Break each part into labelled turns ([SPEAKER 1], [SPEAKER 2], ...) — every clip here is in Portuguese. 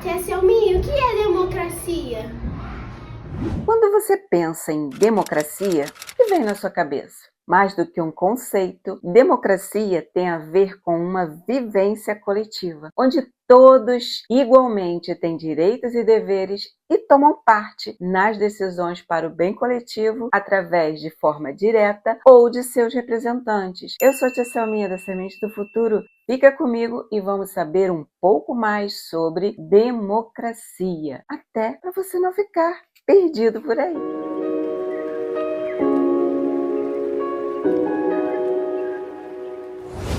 [SPEAKER 1] Tia Selminha, o que é democracia?
[SPEAKER 2] Quando você pensa em democracia, o que vem na sua cabeça? Mais do que um conceito, democracia tem a ver com uma vivência coletiva, onde todos igualmente têm direitos e deveres e tomam parte nas decisões para o bem coletivo através de forma direta ou de seus representantes. Eu sou a Tia Selminha da Semente do Futuro. Fica comigo e vamos saber um pouco mais sobre democracia, até para você não ficar perdido por aí.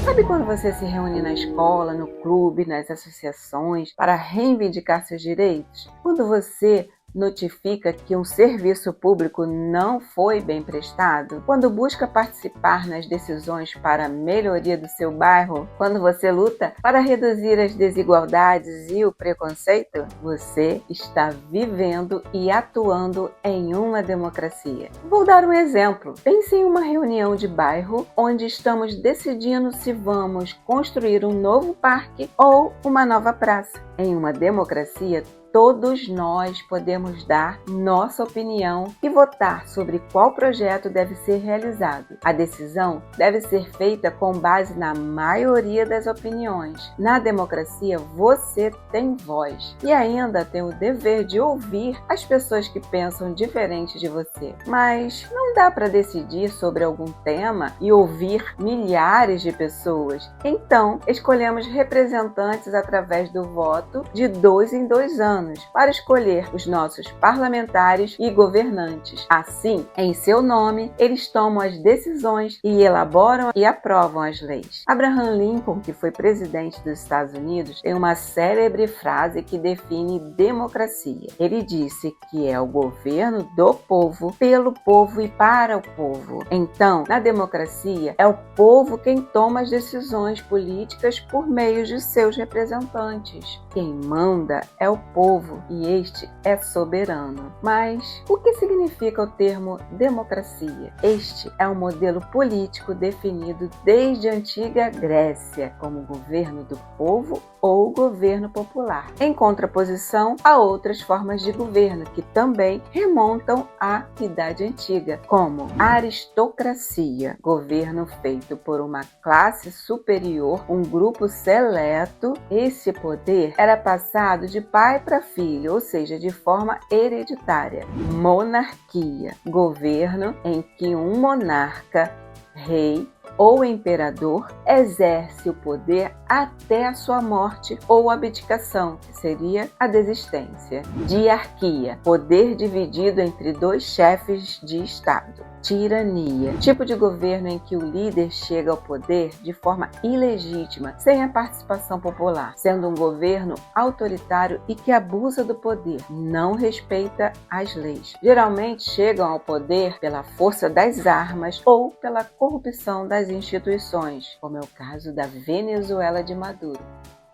[SPEAKER 2] Sabe quando você se reúne na escola, no clube, nas associações para reivindicar seus direitos? Quando você notifica que um serviço público não foi bem prestado? Quando busca participar nas decisões para a melhoria do seu bairro? Quando você luta para reduzir as desigualdades e o preconceito? Você está vivendo e atuando em uma democracia. Vou dar um exemplo. Pense em uma reunião de bairro onde estamos decidindo se vamos construir um novo parque ou uma nova praça. Em uma democracia, todos nós podemos dar nossa opinião e votar sobre qual projeto deve ser realizado. A decisão deve ser feita com base na maioria das opiniões. Na democracia, você tem voz e ainda tem o dever de ouvir as pessoas que pensam diferente de você. Mas não dá para decidir sobre algum tema e ouvir milhares de pessoas. Então, escolhemos representantes através do voto de 2 em 2 anos. Para escolher os nossos parlamentares e governantes. Assim, em seu nome, eles tomam as decisões e elaboram e aprovam as leis. Abraham Lincoln, que foi presidente dos Estados Unidos, tem uma célebre frase que define democracia. Ele disse que é o governo do povo, pelo povo e para o povo. Então, na democracia, é o povo quem toma as decisões políticas por meio de seus representantes. Quem manda é o povo e este é soberano. Mas o que significa o termo democracia? Este é um modelo político definido desde a antiga Grécia como governo do povo ou governo popular, em contraposição a outras formas de governo que também remontam à Idade Antiga, como aristocracia, governo feito por uma classe superior, um grupo seleto. Esse poder era passado de pai para filho, ou seja, de forma hereditária. Monarquia, governo em que um monarca, rei ou imperador exerce o poder até a sua morte ou abdicação, que seria a desistência. Diarquia, poder dividido entre 2 chefes de Estado. Tirania, tipo de governo em que o líder chega ao poder de forma ilegítima, sem a participação popular, sendo um governo autoritário e que abusa do poder, não respeita as leis. Geralmente chegam ao poder pela força das armas ou pela corrupção das instituições, como é o caso da Venezuela de Maduro.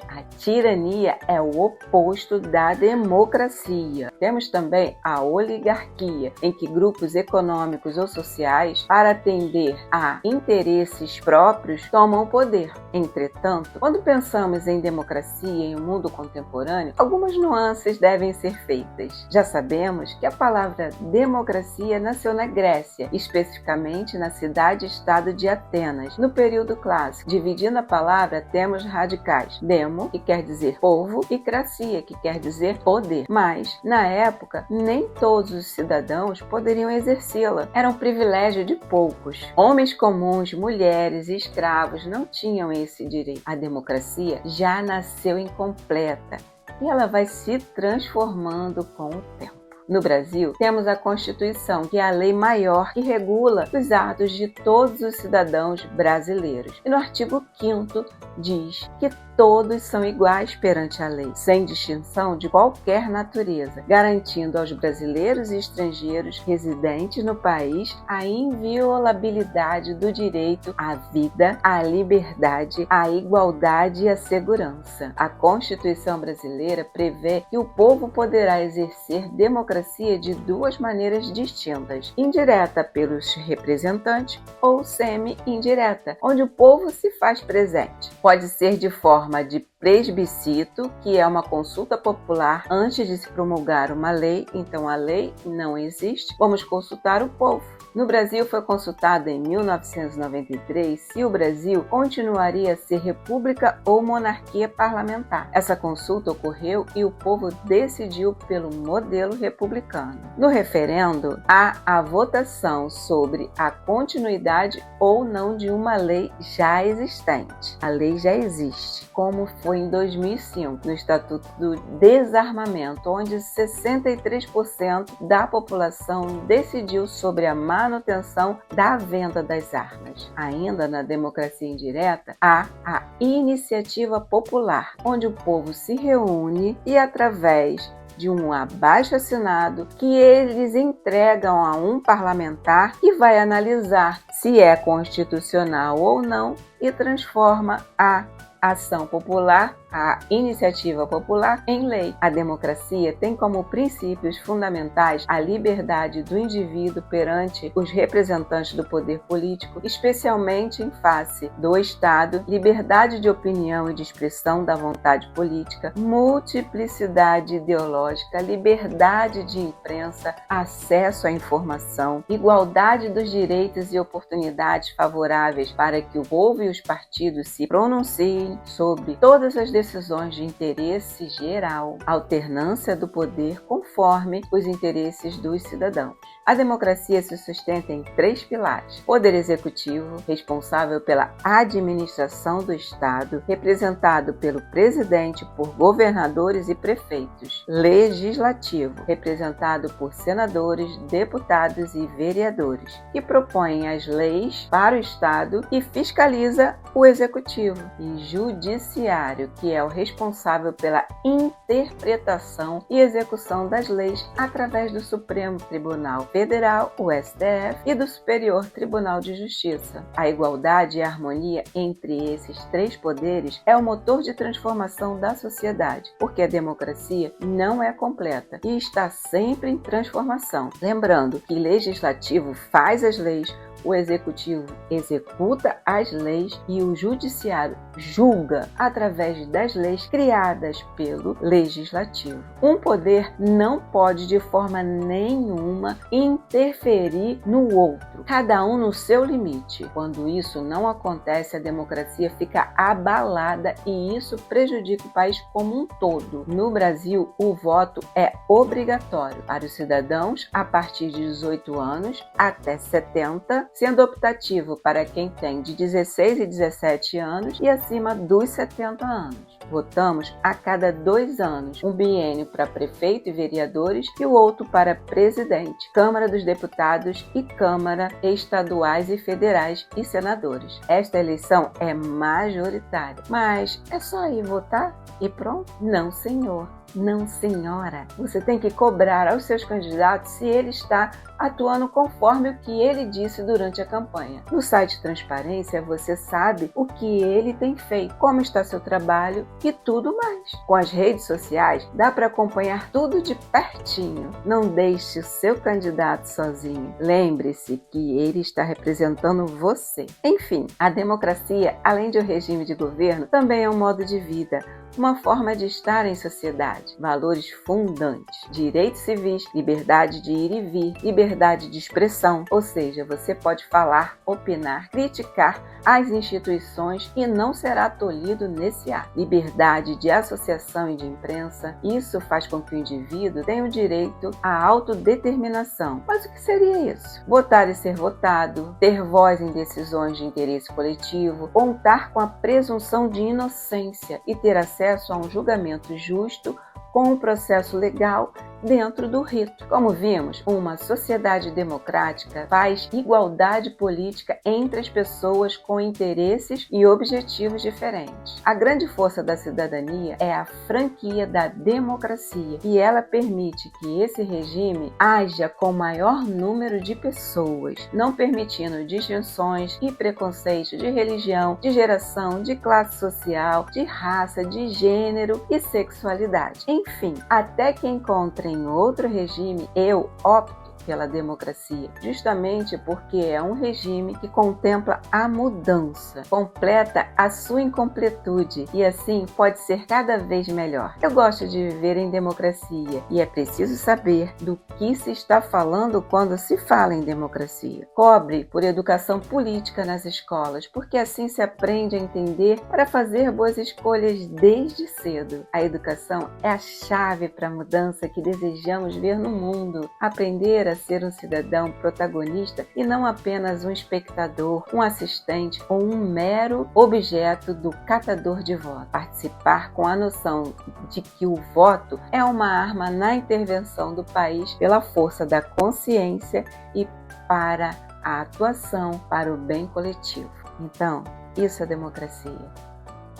[SPEAKER 2] A tirania é o oposto da democracia. Temos também a oligarquia, em que grupos econômicos ou sociais, para atender a interesses próprios, tomam o poder. Entretanto, quando pensamos em democracia em um mundo contemporâneo, algumas nuances devem ser feitas. Já sabemos que a palavra democracia nasceu na Grécia, especificamente na cidade-estado de Atenas, no período clássico. Dividindo a palavra, temos radicais: demo, que quer dizer povo, e cracia, que quer dizer poder. Mas, na época, nem todos os cidadãos poderiam exercê-la. Era um privilégio de poucos. Homens comuns, mulheres e escravos não tinham esse direito. A democracia já nasceu incompleta e ela vai se transformando com o tempo. No Brasil, temos a Constituição, que é a lei maior que regula os atos de todos os cidadãos brasileiros. E no artigo 5º diz que todos são iguais perante a lei, sem distinção de qualquer natureza, garantindo aos brasileiros e estrangeiros residentes no país a inviolabilidade do direito à vida, à liberdade, à igualdade e à segurança. A Constituição brasileira prevê que o povo poderá exercer democracia de 2 maneiras distintas: indireta pelos representantes ou semi-indireta, onde o povo se faz presente. Pode ser de forma de plebiscito, que é uma consulta popular antes de se promulgar uma lei. Então a lei não existe, vamos consultar o povo. No Brasil foi consultado em 1993 se o Brasil continuaria a ser república ou monarquia parlamentar. Essa consulta ocorreu e o povo decidiu pelo modelo republicano. No referendo, há a votação sobre a continuidade ou não de uma lei já existente. A lei já existe, como foi em 2005, no Estatuto do Desarmamento, onde 63% da população decidiu sobre a manutenção da venda das armas. Ainda na democracia indireta, há a iniciativa popular, onde o povo se reúne e, através de um abaixo-assinado, que eles entregam a um parlamentar que vai analisar se é constitucional ou não e transforma a ação popular, a iniciativa popular, em lei. A democracia tem como princípios fundamentais a liberdade do indivíduo perante os representantes do poder político, especialmente em face do Estado, liberdade de opinião e de expressão da vontade política, multiplicidade ideológica, liberdade de imprensa, acesso à informação, igualdade dos direitos e oportunidades favoráveis para que o povo e os partidos se pronunciem sobre todas as decisões de interesse geral, alternância do poder conforme os interesses dos cidadãos. A democracia se sustenta em 3 pilares: poder executivo, responsável pela administração do Estado, representado pelo presidente, por governadores e prefeitos; legislativo, representado por senadores, deputados e vereadores, que propõem as leis para o Estado e fiscaliza o executivo; e judiciário, que é o responsável pela interpretação e execução das leis através do Supremo Tribunal Federal, o STF, e do Superior Tribunal de Justiça. A igualdade e a harmonia entre esses 3 poderes é o motor de transformação da sociedade, porque a democracia não é completa e está sempre em transformação. Lembrando que o legislativo faz as leis, o executivo executa as leis e o judiciário julga através das leis criadas pelo legislativo. Um poder não pode de forma nenhuma interferir no outro, cada um no seu limite. Quando isso não acontece, a democracia fica abalada e isso prejudica o país como um todo. No Brasil, o voto é obrigatório para os cidadãos a partir de 18 anos até 70, sendo optativo para quem tem de 16 e 17 anos e acima dos 70 anos. Votamos a cada 2 anos, um biênio para prefeito e vereadores e o outro para presidente, Câmara dos Deputados e Câmara estaduais e federais e senadores. Esta eleição é majoritária, mas é só ir votar e pronto? Não, senhor. Não, senhora. Você tem que cobrar aos seus candidatos se ele está atuando conforme o que ele disse durante a campanha. No site Transparência, você sabe o que ele tem feito, como está seu trabalho e tudo mais. Com as redes sociais, dá para acompanhar tudo de pertinho. Não deixe o seu candidato sozinho. Lembre-se que ele está representando você. Enfim, a democracia, além de um regime de governo, também é um modo de vida, uma forma de estar em sociedade, valores fundantes, direitos civis, liberdade de ir e vir, liberdade de expressão, ou seja, você pode falar, opinar, criticar as instituições e não será tolhido nesse ato. Liberdade de associação e de imprensa, isso faz com que o indivíduo tenha o direito à autodeterminação. Mas o que seria isso? Votar e ser votado, ter voz em decisões de interesse coletivo, contar com a presunção de inocência e ter acesso a um julgamento justo com um processo legal dentro do rito. Como vimos, uma sociedade democrática faz igualdade política entre as pessoas com interesses e objetivos diferentes. A grande força da cidadania é a franquia da democracia e ela permite que esse regime haja com maior número de pessoas, não permitindo distinções e preconceitos de religião, de geração, de classe social, de raça, de gênero e sexualidade. Enfim, até que encontre em outro regime, eu opto pela democracia, justamente porque é um regime que contempla a mudança, completa a sua incompletude e assim pode ser cada vez melhor. Eu gosto de viver em democracia e é preciso saber do que se está falando quando se fala em democracia. Cobre por educação política nas escolas, porque assim se aprende a entender para fazer boas escolhas desde cedo. A educação é a chave para a mudança que desejamos ver no mundo. Aprender a ser um cidadão protagonista e não apenas um espectador, um assistente ou um mero objeto do catador de voto. Participar com a noção de que o voto é uma arma na intervenção do país pela força da consciência e para a atuação para o bem coletivo. Então, isso é democracia.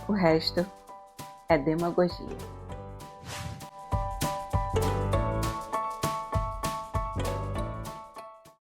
[SPEAKER 2] O resto é demagogia.